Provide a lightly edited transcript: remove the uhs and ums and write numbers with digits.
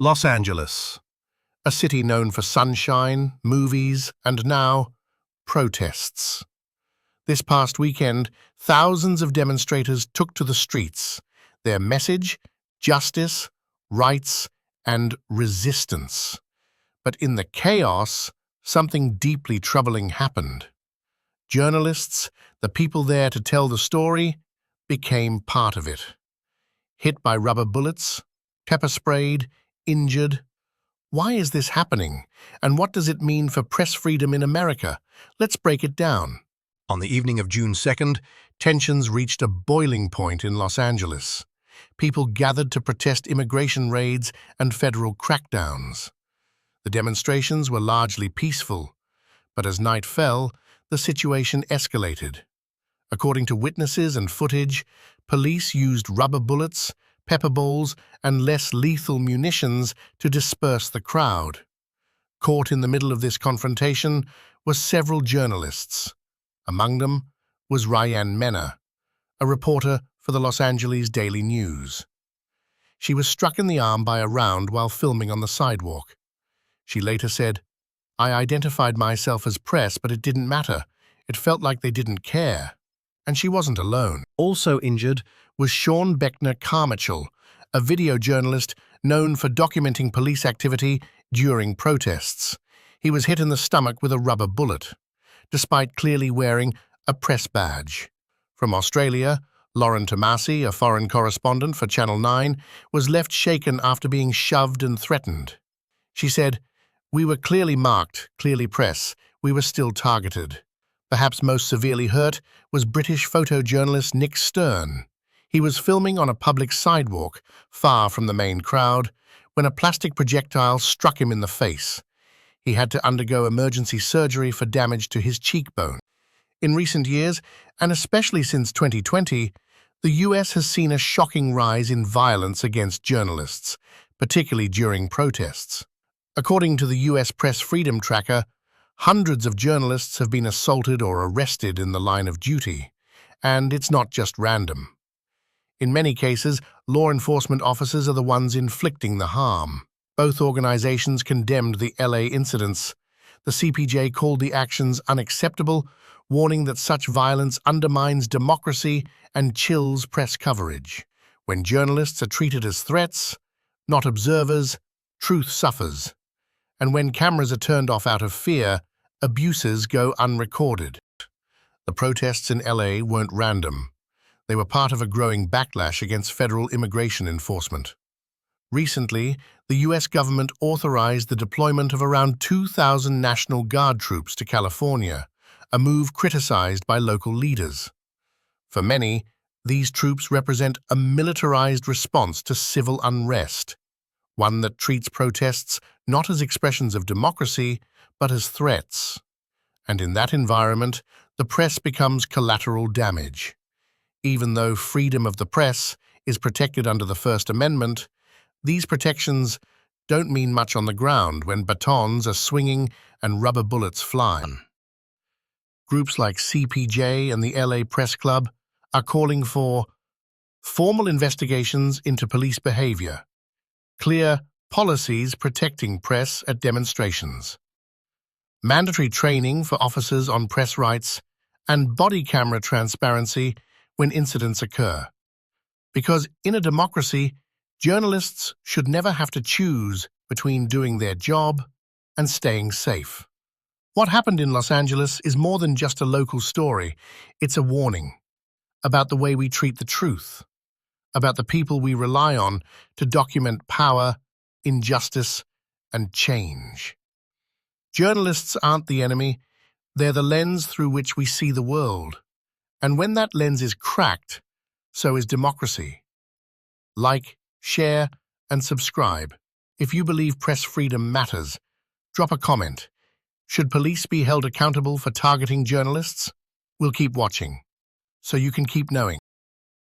Los Angeles, a city known for sunshine, movies, and now, protests. This past weekend, thousands of demonstrators took to the streets. Their message: justice, rights, and resistance. But in the chaos, something deeply troubling happened. Journalists, the people there to tell the story, became part of it. Hit by rubber bullets, pepper sprayed, injured. Why is this happening, and what does it mean for press freedom in America? Let's break it down. On the evening of June 2nd, tensions reached a boiling point in Los Angeles. People gathered to protest immigration raids and federal crackdowns. The demonstrations were largely peaceful, but as night fell, the situation escalated. According to witnesses and footage, police used rubber bullets, pepper balls, and less lethal munitions to disperse the crowd. Caught in the middle of this confrontation were several journalists. Among them was Ryanne Mena, a reporter for the Los Angeles Daily News. She was struck in the arm by a round while filming on the sidewalk. She later said, "I identified myself as press, but it didn't matter. It felt like they didn't care." And she wasn't alone. Also injured was Beckner-Carmitchel, a video journalist known for documenting police activity during protests. He was hit in the stomach with a rubber bullet, despite clearly wearing a press badge. From Australia, Tomasi, a foreign correspondent for Channel 9, was left shaken after being shoved and threatened. She said, "We were clearly marked, clearly press. We were still targeted." Perhaps most severely hurt was British photojournalist Nick Stern. He was filming on a public sidewalk, far from the main crowd, when a plastic projectile struck him in the face. He had to undergo emergency surgery for damage to his cheekbone. In recent years, and especially since 2020, the US has seen a shocking rise in violence against journalists, particularly during protests. According to the US Press Freedom Tracker, hundreds of journalists have been assaulted or arrested in the line of duty, and it's not just random. In many cases, law enforcement officers are the ones inflicting the harm. Both organizations condemned the LA incidents. The CPJ called the actions unacceptable, warning that such violence undermines democracy and chills press coverage. When journalists are treated as threats, not observers, truth suffers. And when cameras are turned off out of fear, abuses go unrecorded. The protests in LA weren't random. They were part of a growing backlash against federal immigration enforcement. Recently, the US government authorized the deployment of around 2,000 National Guard troops to California, a move criticized by local leaders. For many, these troops represent a militarized response to civil unrest, one that treats protests not as expressions of democracy, but as threats. And in that environment, the press becomes collateral damage. Even though freedom of the press is protected under the First Amendment, these protections don't mean much on the ground when batons are swinging and rubber bullets fly. Groups like CPJ and the LA Press Club are calling for formal investigations into police behavior, clear policies protecting press at demonstrations, mandatory training for officers on press rights, and body camera transparency when incidents occur. Because in a democracy, journalists should never have to choose between doing their job and staying safe. What happened in Los Angeles is more than just a local story. It's a warning about the way we treat the truth, about the people we rely on to document power, injustice, and change. Journalists aren't the enemy. They're the lens through which we see the world. And when that lens is cracked, so is democracy. Like, share, and subscribe. If you believe press freedom matters, drop a comment. Should police be held accountable for targeting journalists? We'll keep watching, so you can keep knowing.